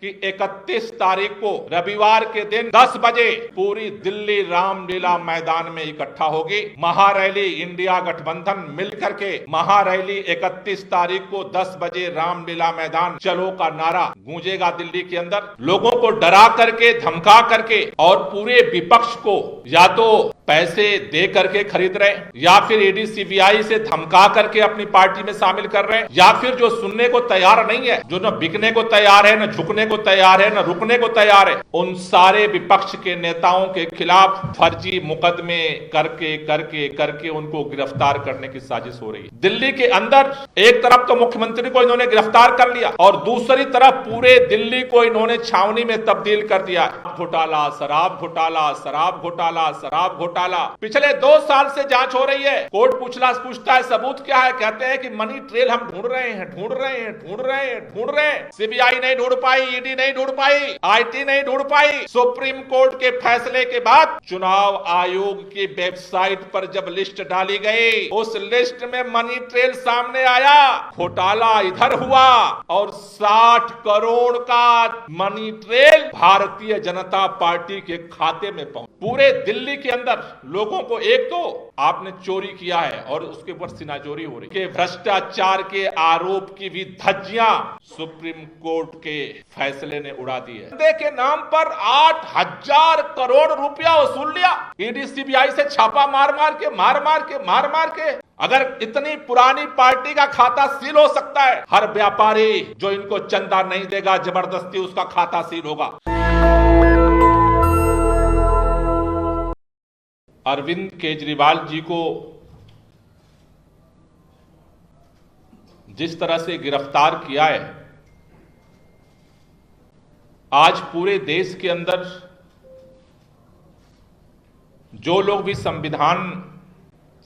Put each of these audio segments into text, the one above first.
कि 31 तारीख को रविवार के दिन 10 बजे पूरी दिल्ली रामलीला मैदान में इकट्ठा होगी। महारैली इंडिया गठबंधन मिलकर के महारैली 31 तारीख को 10 बजे रामलीला मैदान चलो का नारा गूंजेगा दिल्ली के अंदर। लोगों को डरा करके, धमका करके और पूरे विपक्ष को या तो पैसे दे करके खरीद रहे हैं या फिर ईडी सीबीआई से धमका करके अपनी पार्टी में शामिल कर रहे हैं, या फिर जो सुनने को तैयार नहीं है, जो न बिकने को तैयार है, न झुकने को तैयार है, न रुकने को तैयार है, उन सारे विपक्ष के नेताओं के खिलाफ फर्जी मुकदमे करके करके करके उनको गिरफ्तार करने की साजिश हो रही है। दिल्ली के अंदर एक तरफ तो मुख्यमंत्री को इन्होंने गिरफ्तार कर लिया और दूसरी तरफ पूरे दिल्ली को इन्होंने छावनी में तब्दील कर दिया। घोटाला, शराब घोटाला, शराब घोटाला, शराब घोटाला। पिछले 2 साल से जांच हो रही है। कोर्ट पूछता है सबूत क्या है, कहते हैं कि मनी ट्रेल हम ढूंढ रहे हैं। सीबीआई नहीं ढूंढ पाई, ईडी नहीं ढूंढ पाई, आईटी नहीं ढूंढ पाई। सुप्रीम कोर्ट के फैसले के बाद चुनाव आयोग की वेबसाइट पर जब लिस्ट डाली गई, उस लिस्ट में मनी ट्रेल सामने आया। घोटाला इधर हुआ और 60 करोड़ का money trail Bharatiya Janata party के खाते में पहुंचा। पूरे दिल्ली के अंदर लोगों को, एक तो आपने चोरी किया है और उसके ऊपर सिनाजोरी हो रही है, भ्रष्टाचार के आरोप की भी धज्जियां सुप्रीम कोर्ट के फैसले ने उड़ा दी है। धंधे के नाम पर 8,000 करोड़ रुपया वसूल लिया ईडी सीबीआई से, छापा मार मार के। अगर इतनी पुरानी पार्टी का खाता सील हो सकता है, हर व्यापारी जो इनको चंदा नहीं देगा जबरदस्ती उसका खाता सील होगा। अरविंद केजरीवाल जी को जिस तरह से गिरफ्तार किया है, आज पूरे देश के अंदर जो लोग भी संविधान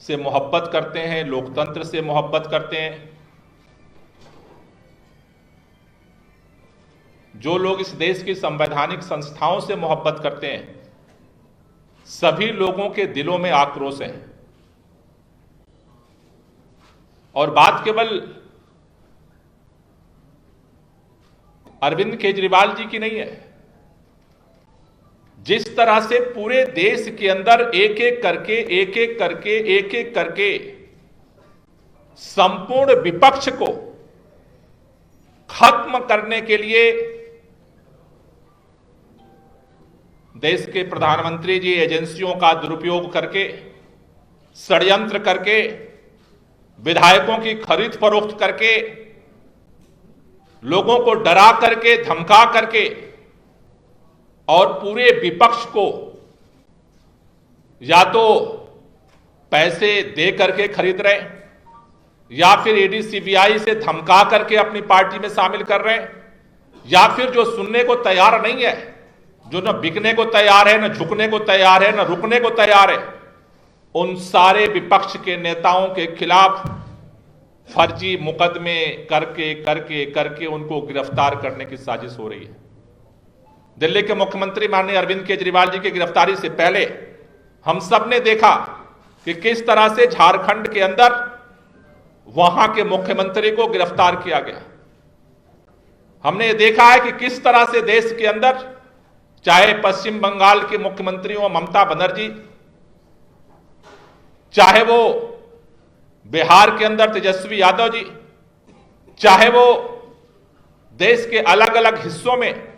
से मोहब्बत करते हैं, लोकतंत्र से मोहब्बत करते हैं, जो लोग इस देश की संवैधानिक संस्थाओं से मोहब्बत करते हैं, सभी लोगों के दिलों में आक्रोश है। और बात केवल अरविंद केजरीवाल जी की नहीं है। जिस तरह से पूरे देश के अंदर एक एक करके संपूर्ण विपक्ष को खत्म करने के लिए देश के प्रधानमंत्री जी एजेंसियों का दुरुपयोग करके, षड्यंत्र करके, विधायकों की खरीद फरोख्त करके, लोगों को डरा करके, धमका करके और पूरे विपक्ष को या तो पैसे दे करके खरीद रहे हैं या फिर ईडी सीबीआई से धमका करके अपनी पार्टी में शामिल कर रहे हैं, या फिर जो सुनने को तैयार नहीं है, जो न बिकने को तैयार है, न झुकने को तैयार है, न रुकने को तैयार है, उन सारे विपक्ष के नेताओं के खिलाफ फर्जी मुकदमे करके करके करके उनको गिरफ्तार करने की साजिश हो रही है। दिल्ली के मुख्यमंत्री माननीय अरविंद केजरीवाल जी की गिरफ्तारी से पहले हम सब ने देखा कि किस तरह से झारखंड के अंदर वहां के मुख्यमंत्री को गिरफ्तार किया गया। हमने देखा है कि किस तरह से देश के अंदर, चाहे पश्चिम बंगाल के मुख्यमंत्री हो ममता बनर्जी, चाहे वो बिहार के अंदर तेजस्वी यादव जी, चाहे वो देश के अलग अलग हिस्सों में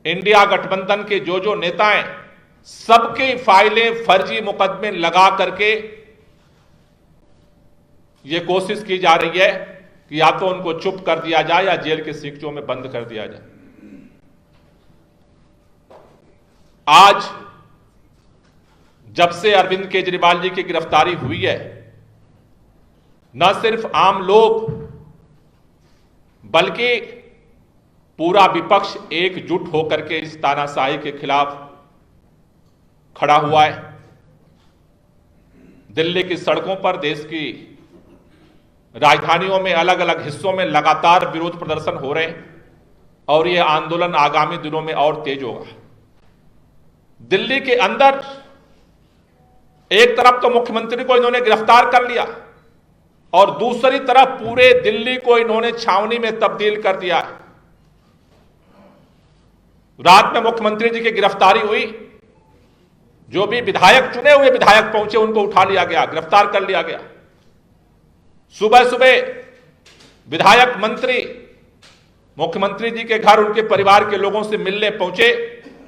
इंडिया गठबंधन के जो नेता हैं, सबकी फाइलें फर्जी मुकदमे लगा करके ये कोशिश की जा रही है कि या तो उनको चुप कर दिया जाए या जेल के सिक्कों में बंद कर दिया जाए। आज जब से अरविंद केजरीवाल जी की गिरफ्तारी हुई है, न सिर्फ आम लोग बल्कि पूरा विपक्ष एकजुट होकर के इस तानाशाही के खिलाफ खड़ा हुआ है। दिल्ली की सड़कों पर, देश की राजधानियों में, अलग अलग हिस्सों में लगातार विरोध प्रदर्शन हो रहे हैं और यह आंदोलन आगामी दिनों में और तेज होगा। दिल्ली के अंदर एक तरफ तो मुख्यमंत्री को इन्होंने गिरफ्तार कर लिया और दूसरी तरफ पूरे दिल्ली को इन्होंने छावनी में तब्दील कर दिया है। रात में मुख्यमंत्री जी की गिरफ्तारी हुई, जो भी विधायक, चुने हुए विधायक पहुंचे उनको उठा लिया गया, गिरफ्तार कर लिया गया। सुबह सुबह विधायक मंत्री मुख्यमंत्री जी के घर उनके परिवार के लोगों से मिलने पहुंचे,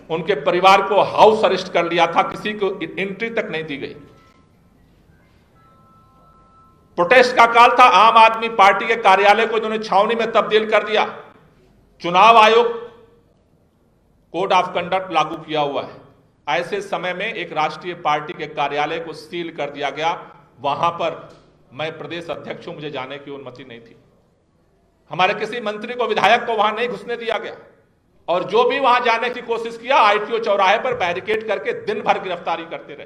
उनके परिवार को हाउस अरेस्ट कर लिया था, किसी को एंट्री तक नहीं दी गई। प्रोटेस्ट का काल था, आम आदमी पार्टी के कार्यालय को इन्होंने छावनी में तब्दील कर दिया। चुनाव आयोग कोड ऑफ कंडक्ट लागू किया हुआ है, ऐसे समय में एक राष्ट्रीय पार्टी के कार्यालय को सील कर दिया गया। वहां पर मैं प्रदेश अध्यक्ष हूं, मुझे जाने की अनुमति नहीं थी। हमारे किसी मंत्री को, विधायक को वहां नहीं घुसने दिया गया, और जो भी वहां जाने की कोशिश किया, आईटीओ चौराहे पर बैरिकेड करके दिन भर गिरफ्तारी करते रहे।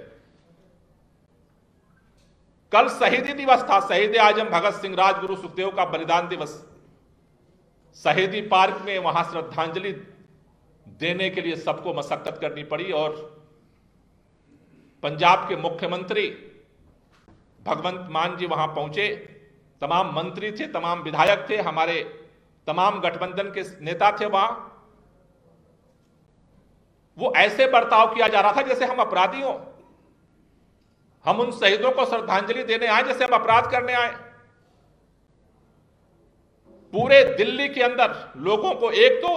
कल शहीदी दिवस था, शहीद आजम भगत सिंह, राजगुरु सुखदेव का बलिदान दिवस। शहीदी पार्क में वहां श्रद्धांजलि देने के लिए सबको मशक्कत करनी पड़ी, और पंजाब के मुख्यमंत्री भगवंत मान जी वहां पहुंचे। तमाम मंत्री थे, तमाम विधायक थे, हमारे तमाम गठबंधन के नेता थे वहां। वो ऐसे बर्ताव किया जा रहा था जैसे हम अपराधी हों, हम उन शहीदों को श्रद्धांजलि देने आए जैसे हम अपराध करने आए। पूरे दिल्ली के अंदर लोगों को, एक तो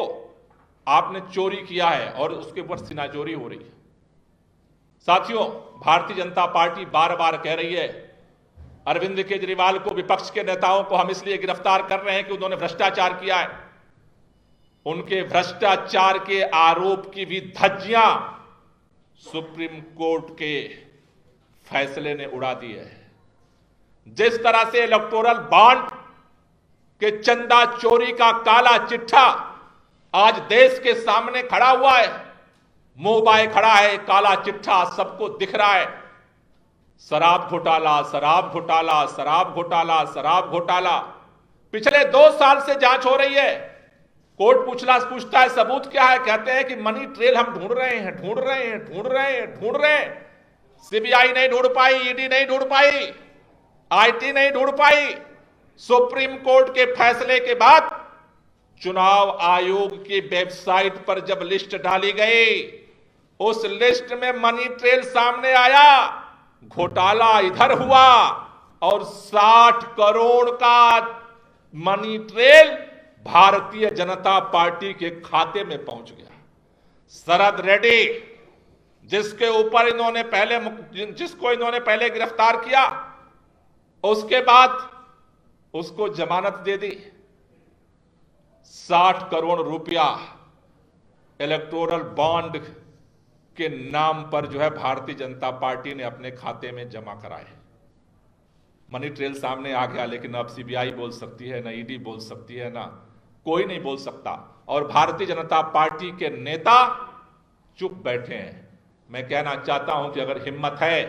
आपने चोरी किया है और उसके ऊपर सिनाजोरी हो रही है। साथियों, भारतीय जनता पार्टी बार बार कह रही है, अरविंद केजरीवाल को, विपक्ष के नेताओं को हम इसलिए गिरफ्तार कर रहे हैं कि उन्होंने भ्रष्टाचार किया है। उनके भ्रष्टाचार के आरोप की भी धज्जियां सुप्रीम कोर्ट के फैसले ने उड़ा दी है। जिस तरह से इलेक्टोरल बॉन्ड के चंदा चोरी का काला चिट्ठा आज देश के सामने खड़ा हुआ है, मुंह बाए खड़ा है, काला चिट्ठा सबको दिख रहा है। शराब घोटाला, शराब घोटाला, शराब घोटाला, शराब घोटाला। पिछले 2 साल से जांच हो रही है। कोर्ट पूछता है सबूत क्या है, कहते हैं कि मनी ट्रेल हम ढूंढ रहे हैं, ढूंढ रहे हैं, ढूंढ रहे हैं, ढूंढ रहे हैं। सीबीआई नहीं ढूंढ पाई, ईडी नहीं ढूंढ पाई, आईटी नहीं ढूंढ पाई। सुप्रीम कोर्ट के फैसले के बाद चुनाव आयोग की वेबसाइट पर जब लिस्ट डाली गई, उस लिस्ट में मनी ट्रेल सामने आया, घोटाला इधर हुआ और 60 करोड़ का money trail Bharatiya Janata party के खाते में पहुंच गया। शरद रेड्डी, जिसको इन्होंने पहले गिरफ्तार किया, उसके बाद उसको जमानत दे दी। 60 करोड़ रुपया इलेक्टोरल बॉन्ड के नाम पर जो है भारतीय जनता पार्टी ने अपने खाते में जमा कराए। मनी ट्रेल सामने आ गया, लेकिन अब सीबीआई बोल सकती है, ना ईडी बोल सकती है, ना कोई नहीं बोल सकता। और भारतीय जनता पार्टी के नेता चुप बैठे हैं। मैं कहना चाहता हूं कि अगर हिम्मत है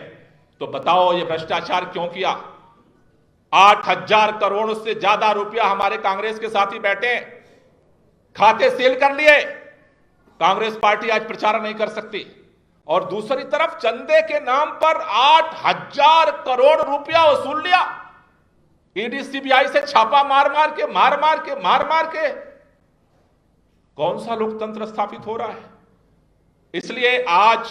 तो बताओ ये भ्रष्टाचार क्यों किया। 8,000 करोड़ से ज्यादा रुपया हमारे कांग्रेस के साथी बैठे, खाते सील कर लिए। कांग्रेस पार्टी आज प्रचार नहीं कर सकती। और दूसरी तरफ चंदे के नाम पर 8,000 करोड़ रुपया वसूल लिया। ईडी सीबीआई से छापा मार मार के कौन सा लोकतंत्र स्थापित हो रहा है। इसलिए आज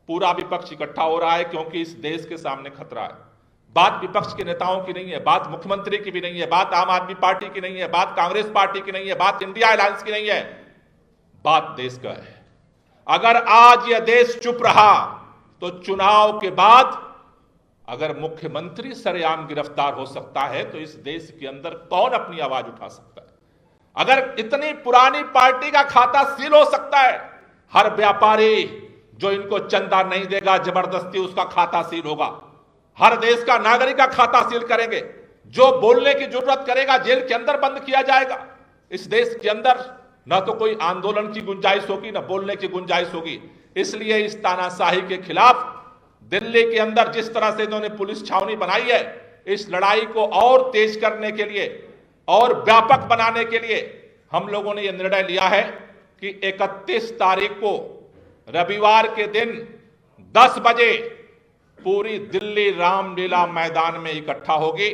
पूरा विपक्ष इकट्ठा हो रहा है, क्योंकि इस देश के सामने खतरा है। बात विपक्ष के नेताओं की नहीं है, बात मुख्यमंत्री की भी नहीं है, बात आम आदमी पार्टी की नहीं है, बात कांग्रेस पार्टी की नहीं है, बात इंडिया अलायंस की नहीं है, बात देश का है। अगर आज यह देश चुप रहा तो चुनाव के बाद अगर मुख्यमंत्री सरेआम गिरफ्तार हो सकता है, तो इस देश के अंदर कौन अपनी आवाज उठा सकता है। अगर इतनी पुरानी पार्टी का खाता सील हो सकता है, हर व्यापारी जो इनको चंदा नहीं देगा जबरदस्ती उसका खाता सील होगा। हर देश का नागरिक का खाता सील करेंगे। जो बोलने की जरूरत करेगा जेल के अंदर बंद किया जाएगा। इस देश के अंदर न तो कोई आंदोलन की गुंजाइश होगी, न बोलने की गुंजाइश होगी। इसलिए इस तानाशाही के खिलाफ दिल्ली के अंदर जिस तरह से इन्होंने पुलिस छावनी बनाई है, इस लड़ाई को और तेज करने के लिए और व्यापक बनाने के लिए हम लोगों ने यह निर्णय लिया है कि 31 तारीख को रविवार के दिन 10 बजे पूरी दिल्ली रामलीला मैदान में इकट्ठा होगी।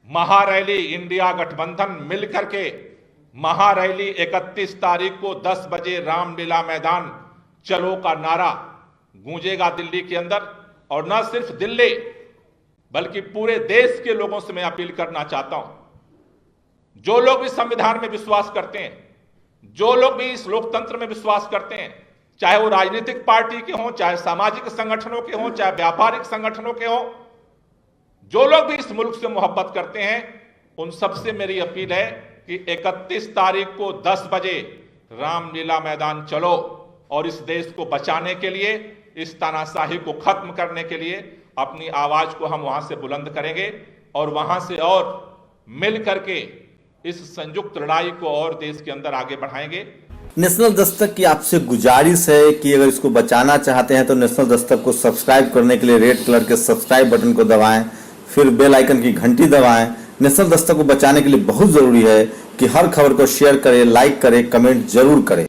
महारैली इंडिया गठबंधन मिलकर के महारैली 31 तारीख को 10 बजे रामलीला मैदान चलो का नारा गूंजेगा दिल्ली के अंदर। और न सिर्फ दिल्ली बल्कि पूरे देश के लोगों से मैं अपील करना चाहता हूं, जो लोग भी संविधान में विश्वास करते हैं, जो लोग भी इस लोकतंत्र में विश्वास करते हैं, चाहे वो राजनीतिक पार्टी के हों, चाहे सामाजिक संगठनों के हों, चाहे व्यापारिक संगठनों के हों, जो लोग भी इस मुल्क से मोहब्बत करते हैं, उन सबसे मेरी अपील है कि 31 तारीख को 10 बजे रामलीला मैदान चलो और इस देश को बचाने के लिए, इस तानाशाही को खत्म करने के लिए अपनी आवाज को हम वहां से बुलंद करेंगे और वहां से और मिल करके इस संयुक्त लड़ाई को और देश के अंदर आगे बढ़ाएंगे। नेशनल दस्तक की आपसे गुजारिश है कि अगर इसको बचाना चाहते हैं तो नेशनल दस्तक को सब्सक्राइब करने के लिए रेड कलर के सब्सक्राइब बटन को दबाएं, फिर बेल आइकन की घंटी दबाएं। नेशनल दस्तक को बचाने के लिए बहुत जरूरी है कि हर खबर को शेयर करें, लाइक करें, कमेंट जरूर करें।